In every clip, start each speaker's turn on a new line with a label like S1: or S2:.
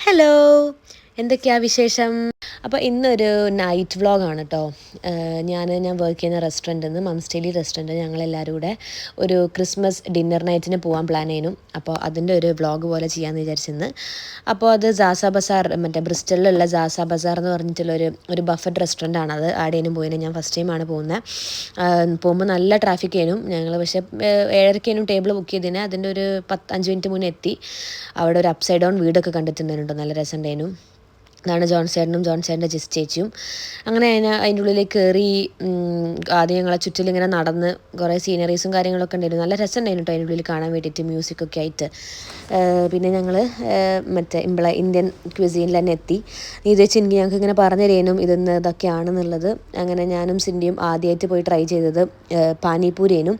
S1: Hello, എന്തൊക്കെയാ വിശേഷം? അപ്പോൾ ഇന്നൊരു നൈറ്റ് വ്ളോഗാണ് കേട്ടോ. ഞാൻ വർക്ക് ചെയ്യുന്ന റെസ്റ്റോറൻറ്റിൽ നിന്ന് മംസ്റ്റേലി റെസ്റ്റോറൻറ്റ് ഞങ്ങളെല്ലാവരും കൂടെ ഒരു ക്രിസ്മസ് ഡിന്നർ നൈറ്റിന് പോകാൻ പ്ലാൻ ചെയ്യുന്നു. അപ്പോൾ അതിൻ്റെ ഒരു വ്ളോഗ് പോലെ ചെയ്യാമെന്ന് വിചാരിച്ചിരുന്നു. അപ്പോൾ അത് സാസ ബസാർ, മറ്റേ ബ്രിസ്റ്റലിലുള്ള സാസ ബസാർ എന്ന് പറഞ്ഞിട്ടുള്ളൊരു ബഫറ്റ് റെസ്റ്റോറൻ്റ് ആണത്. ആടെയും പോയിന് ഞാൻ ഫസ്റ്റ് ടൈമാണ് പോകുന്നത്. പോകുമ്പോൾ നല്ല ട്രാഫിക് ആയിരുന്നു. ഞങ്ങൾ പക്ഷേ 7:30 ടേബിൾ ബുക്ക് ചെയ്തതിന് അതിൻ്റെ ഒരു 5 മിനിറ്റ് മുന്നേ എത്തി. അവിടെ ഒരു അപ്സൈഡ് ഡൗൺ വീടൊക്കെ കണ്ടിട്ടുണ്ടായിരുന്നു. നല്ല രസമുണ്ടായിരുന്നു. അതാണ് ജോൺസേട്ടൻ്റെ ജിസ് ചേച്ചിയും. അങ്ങനെ അതിൻ്റെ ഉള്ളിലേക്ക് കയറി. ആദ്യം ഞങ്ങളെ ചുറ്റിലിങ്ങനെ നടന്ന് കുറേ സീനറീസും കാര്യങ്ങളൊക്കെ ഉണ്ടായിരുന്നു. നല്ല രസമുണ്ടായിരുന്നു കേട്ടോ അതിൻ്റെ ഉള്ളിൽ കാണാൻ വേണ്ടിയിട്ട്, മ്യൂസിക്കൊക്കെ ആയിട്ട്. പിന്നെ ഞങ്ങൾ മറ്റേ ഇന്ത്യൻ ക്വിസീനിൽ തന്നെ എത്തി. നീതി ചിൻകി ഞങ്ങൾക്ക് ഇങ്ങനെ പറഞ്ഞു തരുന്നു ഇതെന്ന് ഇതൊക്കെയാണെന്നുള്ളത്. അങ്ങനെ ഞാനും സിൻഡിയും ആദ്യമായിട്ട് പോയി ട്രൈ ചെയ്തത് പാനിപൂരിയേനും.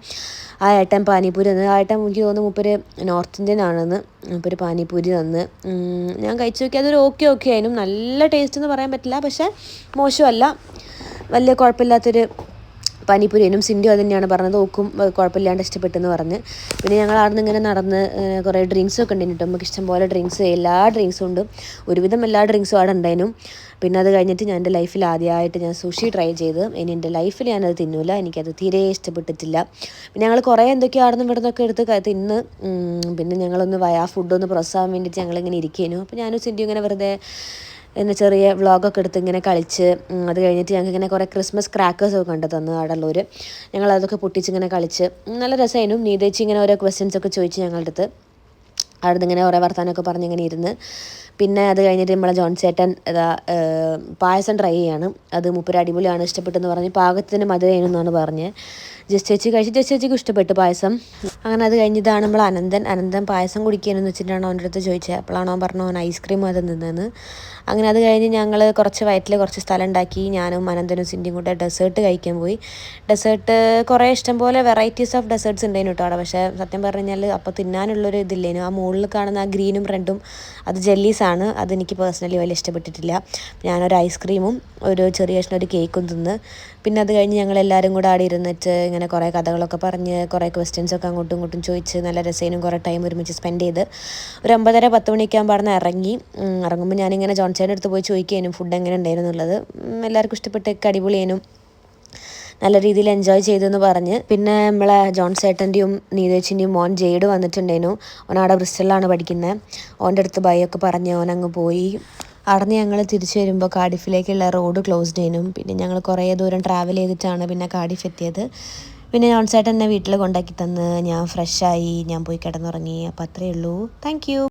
S1: ആ ഏട്ടൻ പാനിപൂരി തന്ന്. ആ ഏട്ടൻ എനിക്ക് തോന്നുന്നു മൂപ്പര് നോർത്ത് ഇന്ത്യൻ ആണെന്ന്. മൂപ്പര് പാനിപൂരി തന്ന്. ഞാൻ കഴിച്ചു നോക്കി. അതൊരു ഓക്കെ ആയിരുന്നു. നല്ല ടേസ്റ്റ് എന്ന് പറയാൻ പറ്റില്ല, പക്ഷേ മോശമല്ല, വലിയ കുഴപ്പമില്ലാത്തൊരു പാനിപൂരിനും. സിൻഡു അത് തന്നെയാണ് പറഞ്ഞത്, ഓക്കും കുഴപ്പമില്ലാണ്ട് ഇഷ്ടപ്പെട്ടെന്ന് പറഞ്ഞ്. പിന്നെ ഞങ്ങൾ അവിടെ നിന്ന് ഇങ്ങനെ നടന്ന് കുറേ ഡ്രിങ്ക്സൊക്കെ ഉണ്ടായിരുന്നു കേട്ടോ. നമുക്ക് ഇഷ്ടംപോലെ ഡ്രിങ്ക്സ്, എല്ലാ ഡ്രിങ്ക്സും ഉണ്ട്. ഒരുവിധം എല്ലാ ഡ്രിങ്ക്സും അവിടെ ഉണ്ടായിരുന്നു. പിന്നെ അത് കഴിഞ്ഞിട്ട് ഞാൻ എൻ്റെ ലൈഫിൽ ആദ്യമായിട്ട് ഞാൻ സുഷി ട്രൈ ചെയ്ത്. ഇനി എൻ്റെ ലൈഫിൽ ഞാനത് തിന്നൂല, എനിക്കത് തീരെ ഇഷ്ടപ്പെട്ടിട്ടില്ല. പിന്നെ ഞങ്ങൾ കുറേ എന്തൊക്കെയോ അവിടെ നിന്ന് ഇവിടെ നിന്നൊക്കെ എടുത്ത് തിന്ന്. പിന്നെ ഞങ്ങളൊന്ന് ആ ഫുഡൊന്ന് പ്രോസസ്സാകാൻ വേണ്ടിയിട്ട് ഞങ്ങളിങ്ങനെ ഇരിക്കുന്നു. അപ്പോൾ ഞാനും സിൻഡു ഇങ്ങനെ വെറുതെ ചെറിയ വ്ളോഗൊക്കെ എടുത്ത് ഇങ്ങനെ കളിച്ച്. അത് കഴിഞ്ഞിട്ട് ഞങ്ങൾക്ക് ഇങ്ങനെ കുറേ ക്രിസ്മസ് ക്രാക്കേഴ്സൊക്കെ കണ്ടു തന്നു അവിടെ ഉള്ളവർ. ഞങ്ങളതൊക്കെ പൊട്ടിച്ചിങ്ങനെ കളിച്ച് നല്ല രസമായിരുന്നു. നീതേച്ചി ഇങ്ങനെ ഓരോ ക്വസ്റ്റ്യൻസൊക്കെ ചോദിച്ച് ഞങ്ങളുടെ അടുത്ത്. അവിടെ നിന്ന് ഇങ്ങനെ ഓരോ വർത്താനമൊക്കെ പറഞ്ഞിങ്ങനെ ഇരുന്ന്. പിന്നെ അത് കഴിഞ്ഞിട്ട് നമ്മളെ ജോൺസേട്ടൻ പായസം ട്രൈ ചെയ്യാണ്. അത് മൂപ്പര് അടിപൊളിയാണ്, ഇഷ്ടപ്പെട്ടെന്ന് പറഞ്ഞ്. പാകത്തിന് മധുരമാണെന്നാണ് പറഞ്ഞത്. ജസ്റ്റ് ചേച്ചിക്ക് ഇഷ്ടപ്പെട്ടു പായസം. അങ്ങനെ അത് കഴിഞ്ഞിട്ടാണ് നമ്മൾ അനന്തൻ പായസം കുടിക്കുകയെന്ന് വെച്ചിട്ടാണ് അവൻ്റെ അടുത്ത് ചോദിച്ചത്. അപ്പോഴാണ് അവൻ പറഞ്ഞു അവൻ ഐസ്ക്രീം അത് നിന്നെന്ന്. അങ്ങനെ അത് കഴിഞ്ഞ് ഞങ്ങൾ വയറ്റിൽ കുറച്ച് സ്ഥലം ഉണ്ടാക്കി. ഞാനും അനന്തനും സിൻഡിയും കൂടെ ഡെസേർട്ട് കഴിക്കാൻ പോയി. ഡെസേർട്ട് കുറേ ഇഷ്ടംപോലെ വെറൈറ്റീസ് ഓഫ് ഡെസേർട്ട്സ് ഉണ്ടായിരുന്നു കേട്ടോ അവിടെ. പക്ഷേ സത്യം പറഞ്ഞു കഴിഞ്ഞാൽ അപ്പോൾ തിന്നാനുള്ളൊരു ഇതില്ലേനു. ആ മുകളിൽ കാണുന്ന ആ ഗ്രീനും റെഡും അത് ജെല്ലീസാണ്. അതെനിക്ക് പേഴ്സണലി വലിയ ഇഷ്ടപ്പെട്ടിട്ടില്ല. ഞാനൊരു ഐസ്ക്രീമും ഒരു ചെറിയ ഒരു കേക്കും തിന്ന്. പിന്നെ അത് കഴിഞ്ഞ് ഞങ്ങളെല്ലാവരും കൂടെ അവിടെ ഇരുന്നിട്ട് ഇങ്ങനെ കുറേ കഥകളൊക്കെ പറഞ്ഞ് കുറേ ക്വസ്റ്റ്യൻസൊക്കെ അങ്ങോട്ടും ഇങ്ങോട്ടും ചോദിച്ച് നല്ല രസേനും കുറേ ടൈം ഒരുമിച്ച് സ്പെൻഡ് ചെയ്ത്. ഒരു 9:30-10 മണിയൊക്കെ ആകുമ്പോൾ അവിടെ നിന്ന് ഇറങ്ങി. ഇറങ്ങുമ്പോൾ ഞാനിങ്ങനെ ജോൺസേൻ്റെ അടുത്ത് പോയി ചോദിക്കാനും ഫുഡ് എങ്ങനെ ഉണ്ടായിരുന്നു എന്നുള്ളത്. എല്ലാവർക്കും ഇഷ്ടപ്പെട്ടൊക്കെ അടിപൊളിയേനും നല്ല രീതിയിൽ എൻജോയ് ചെയ്തെന്ന് പറഞ്ഞ്. പിന്നെ നമ്മളെ ജോൺസേട്ടൻ്റെയും നീതേച്ചിൻ്റെയും മോൻ ജെയ്ഡ് വന്നിട്ടുണ്ടായിരുന്നു. ഓനവിടെ ബ്രിസ്റ്റലിലാണ് പഠിക്കുന്നത്. ഓൻ്റെ അടുത്ത് ബൈ ഒക്കെ പറഞ്ഞ് ഓനങ്ങ് പോയി. അവിടെ നിന്ന് ഞങ്ങൾ തിരിച്ചു വരുമ്പോൾ കാർഡിഫിലേക്കുള്ള റോഡ് ക്ലോസ്ഡ് ആയിരുന്നു. പിന്നെ ഞങ്ങൾ കുറേ ദൂരം ട്രാവൽ ചെയ്തിട്ടാണ് പിന്നെ കാർഡിഫ് എത്തിയത്. പിന്നെ ജോൺസേട്ടൻ എന്നെ വീട്ടിൽ കൊണ്ടാക്കി തന്ന് ഞാൻ ഫ്രഷായി, ഞാൻ പോയി കിടന്നുറങ്ങി. അപ്പോൾ അത്രയേ ഉള്ളൂ. Thank you.